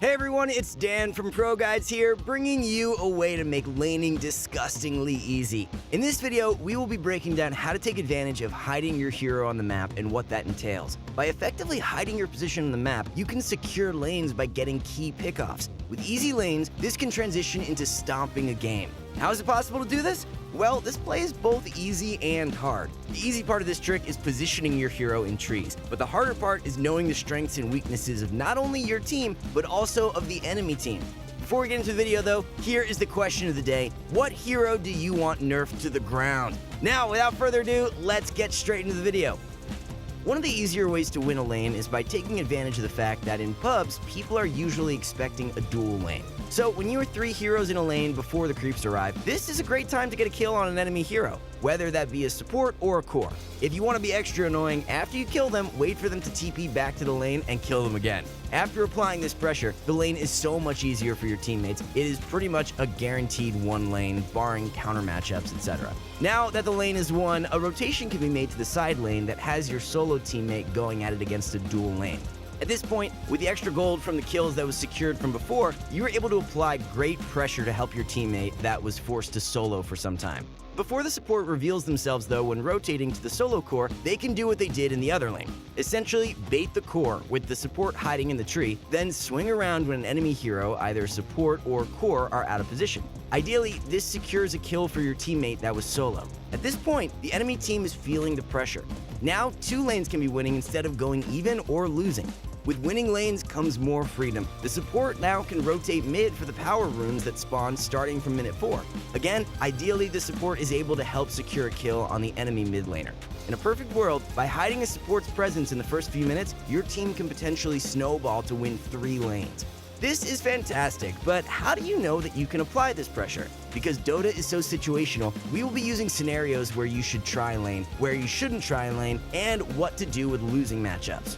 Hey everyone, it's Dan from Proguides here, bringing you a way to make laning disgustingly easy. In this video, we will be breaking down how to take advantage of hiding your hero on the map and what that entails. By effectively hiding your position on the map, you can secure lanes by getting key pickoffs. With easy lanes, this can transition into stomping a game. How is it possible to do this? Well, this play is both easy and hard. The easy part of this trick is positioning your hero in trees, but the harder part is knowing the strengths and weaknesses of not only your team, but also of the enemy team. Before we get into the video though, here is the question of the day. What hero do you want nerfed to the ground? Now, without further ado, let's get straight into the video. One of the easier ways to win a lane is by taking advantage of the fact that in pubs, people are usually expecting a dual lane. So when you are 3 heroes in a lane before the creeps arrive, this is a great time to get a kill on an enemy hero, whether that be a support or a core. If you want to be extra annoying, after you kill them, wait for them to TP back to the lane and kill them again. After applying this pressure, the lane is so much easier for your teammates. It is pretty much a guaranteed one lane, barring counter matchups, etc. Now that the lane is won, a rotation can be made to the side lane that has your solo teammate going at it against a dual lane. At this point, with the extra gold from the kills that was secured from before, you were able to apply great pressure to help your teammate that was forced to solo for some time. Before the support reveals themselves though, when rotating to the solo core, they can do what they did in the other lane. Essentially, bait the core with the support hiding in the tree, then swing around when an enemy hero, either support or core, are out of position. Ideally, this secures a kill for your teammate that was solo. At this point, the enemy team is feeling the pressure. Now, 2 lanes can be winning instead of going even or losing. With winning lanes comes more freedom. The support now can rotate mid for the power runes that spawn starting from minute 4. Again, ideally the support is able to help secure a kill on the enemy mid laner. In a perfect world, by hiding a support's presence in the first few minutes, your team can potentially snowball to win 3 lanes. This is fantastic, but how do you know that you can apply this pressure? Because Dota is so situational, we will be using scenarios where you should try lane, where you shouldn't try lane, and what to do with losing matchups.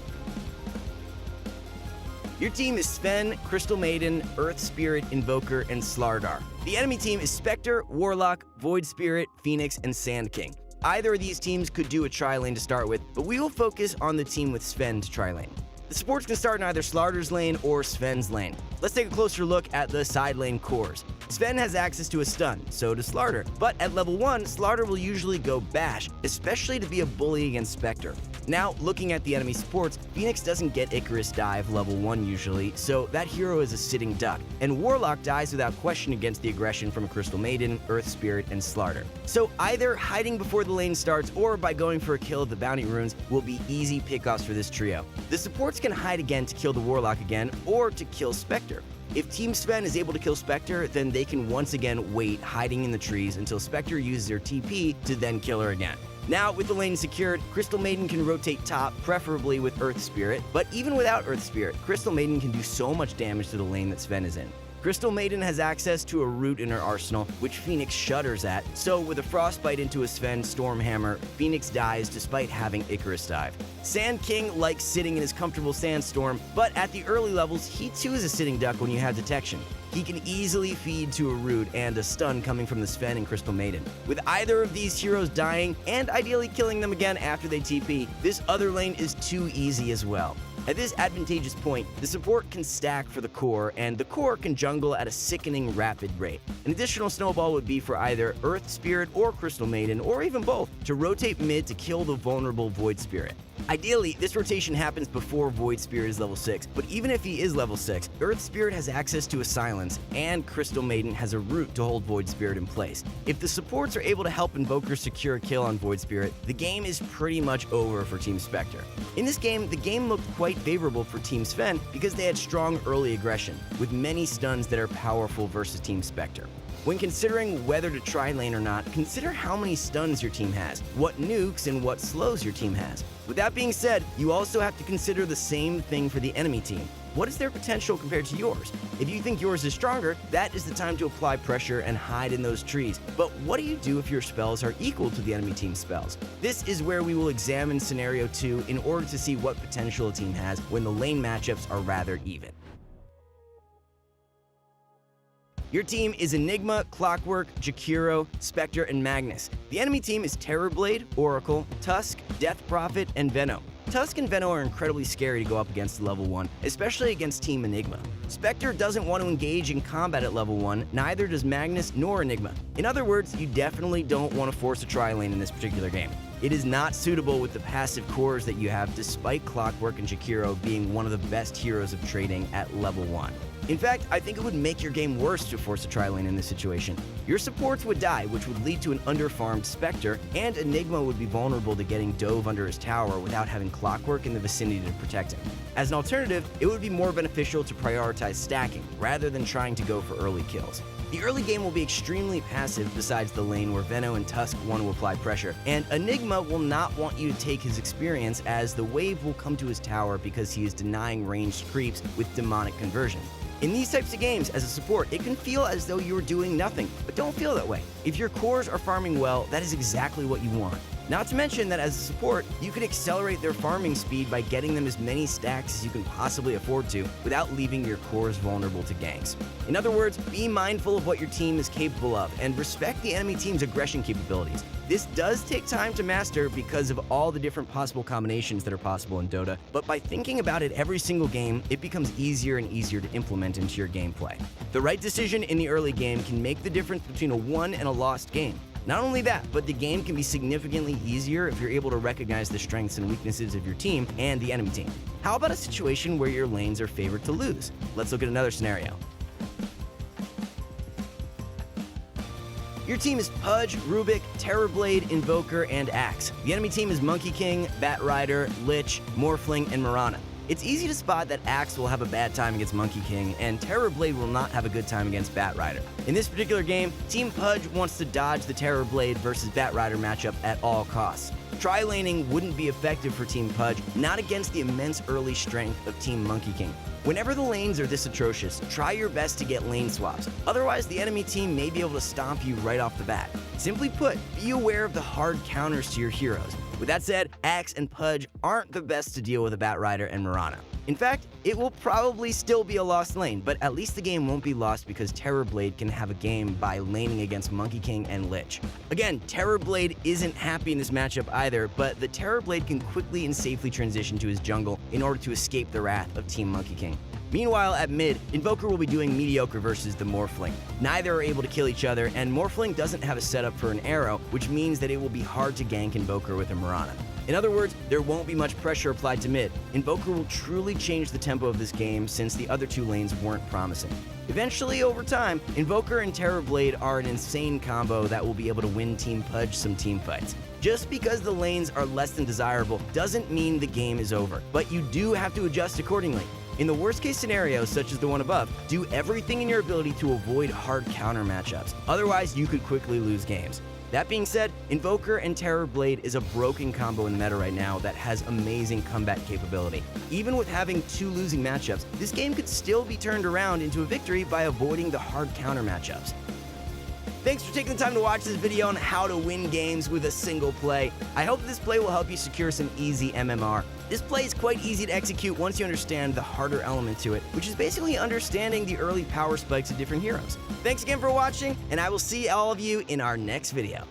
Your team is Sven, Crystal Maiden, Earth Spirit, Invoker, and Slardar. The enemy team is Spectre, Warlock, Void Spirit, Phoenix, and Sand King. Either of these teams could do a tri-lane to start with, but we will focus on the team with Sven to tri-lane. The supports can start in either Slardar's lane or Sven's lane. Let's take a closer look at the side lane cores. Sven has access to a stun, so does Slardar, but at level 1, Slardar will usually go Bash, especially to be a bully against Spectre. Now, looking at the enemy supports, Phoenix doesn't get Icarus dive level 1 usually, so that hero is a sitting duck, and Warlock dies without question against the aggression from Crystal Maiden, Earth Spirit, and Slardar. So either hiding before the lane starts or by going for a kill of the bounty runes will be easy pickoffs for this trio. The supports can hide again to kill the Warlock again, or to kill Spectre. If Team Sven is able to kill Spectre, then they can once again wait hiding in the trees until Spectre uses their TP to then kill her again. Now, with the lane secured, Crystal Maiden can rotate top, preferably with Earth Spirit, but even without Earth Spirit, Crystal Maiden can do so much damage to the lane that Sven is in. Crystal Maiden has access to a root in her arsenal, which Phoenix shudders at, so with a frostbite into a Sven Stormhammer, Phoenix dies despite having Icarus dive. Sand King likes sitting in his comfortable sandstorm, but at the early levels, he too is a sitting duck when you have detection. He can easily feed to a root and a stun coming from the Sven and Crystal Maiden. With either of these heroes dying, and ideally killing them again after they TP, this other lane is too easy as well. At this advantageous point, the support can stack for the core, and the core can jungle at a sickening rapid rate. An additional snowball would be for either Earth Spirit or Crystal Maiden, or even both, to rotate mid to kill the vulnerable Void Spirit. Ideally, this rotation happens before Void Spirit is level 6, but even if he is level 6, Earth Spirit has access to a silence, and Crystal Maiden has a root to hold Void Spirit in place. If the supports are able to help Invokers secure a kill on Void Spirit, the game is pretty much over for Team Spectre. In this game, the game looked quite favorable for Team Sven because they had strong early aggression, with many stuns that are powerful versus Team Spectre. When considering whether to try lane or not, consider how many stuns your team has, what nukes and what slows your team has. With that being said, you also have to consider the same thing for the enemy team. What is their potential compared to yours? If you think yours is stronger, that is the time to apply pressure and hide in those trees. But what do you do if your spells are equal to the enemy team's spells? This is where we will examine scenario 2 in order to see what potential a team has when the lane matchups are rather even. Your team is Enigma, Clockwork, Jakiro, Spectre, and Magnus. The enemy team is Terrorblade, Oracle, Tusk, Death Prophet, and Venom. Tusk and Venno are incredibly scary to go up against at level 1, especially against Team Enigma. Spectre doesn't want to engage in combat at level 1, neither does Magnus nor Enigma. In other words, you definitely don't want to force a tri-lane in this particular game. It is not suitable with the passive cores that you have, despite Clockwork and Jakiro being one of the best heroes of trading at level 1. In fact, I think it would make your game worse to force a tri-lane in this situation. Your supports would die, which would lead to an underfarmed Spectre, and Enigma would be vulnerable to getting dove under his tower without having Clockwork in the vicinity to protect him. As an alternative, it would be more beneficial to prioritize stacking, rather than trying to go for early kills. The early game will be extremely passive besides the lane where Venno and Tusk want to apply pressure, and Enigma will not want you to take his experience as the wave will come to his tower because he is denying ranged creeps with demonic conversion. In these types of games, as a support, it can feel as though you are doing nothing, but don't feel that way. If your cores are farming well, that is exactly what you want. Not to mention that as a support, you can accelerate their farming speed by getting them as many stacks as you can possibly afford to without leaving your cores vulnerable to ganks. In other words, be mindful of what your team is capable of and respect the enemy team's aggression capabilities. This does take time to master because of all the different possible combinations that are possible in Dota, but by thinking about it every single game, it becomes easier and easier to implement into your gameplay. The right decision in the early game can make the difference between a won and a lost game. Not only that, but the game can be significantly easier if you're able to recognize the strengths and weaknesses of your team and the enemy team. How about a situation where your lanes are favored to lose? Let's look at another scenario. Your team is Pudge, Rubik, Terrorblade, Invoker, and Axe. The enemy team is Monkey King, Bat Rider, Lich, Morphling, and Mirana. It's easy to spot that Axe will have a bad time against Monkey King, and Terrorblade will not have a good time against Bat Rider. In this particular game, Team Pudge wants to dodge the Terrorblade versus Bat Rider matchup at all costs. Tri-laning wouldn't be effective for Team Pudge, not against the immense early strength of Team Monkey King. Whenever the lanes are this atrocious, try your best to get lane swaps. Otherwise, the enemy team may be able to stomp you right off the bat. Simply put, be aware of the hard counters to your heroes. With that said, Axe and Pudge aren't the best to deal with a Bat Rider and Mirana. In fact, it will probably still be a lost lane, but at least the game won't be lost because Terrorblade can have a game by laning against Monkey King and Lich. Again, Terrorblade isn't happy in this matchup either, but the Terrorblade can quickly and safely transition to his jungle in order to escape the wrath of Team Monkey King. Meanwhile, at mid, Invoker will be doing mediocre versus the Morphling. Neither are able to kill each other, and Morphling doesn't have a setup for an arrow, which means that it will be hard to gank Invoker with a Mirana. In other words, there won't be much pressure applied to mid. Invoker will truly change the tempo of this game since the other two lanes weren't promising. Eventually, over time, Invoker and Terrorblade are an insane combo that will be able to win Team Pudge some teamfights. Just because the lanes are less than desirable doesn't mean the game is over, but you do have to adjust accordingly. In the worst case scenarios, such as the one above, do everything in your ability to avoid hard counter matchups. Otherwise, you could quickly lose games. That being said, Invoker and Terrorblade is a broken combo in the meta right now that has amazing comeback capability. Even with having two losing matchups, this game could still be turned around into a victory by avoiding the hard counter matchups. Thanks for taking the time to watch this video on how to win games with a single play. I hope this play will help you secure some easy MMR. This play is quite easy to execute once you understand the harder element to it, which is basically understanding the early power spikes of different heroes. Thanks again for watching, and I will see all of you in our next video.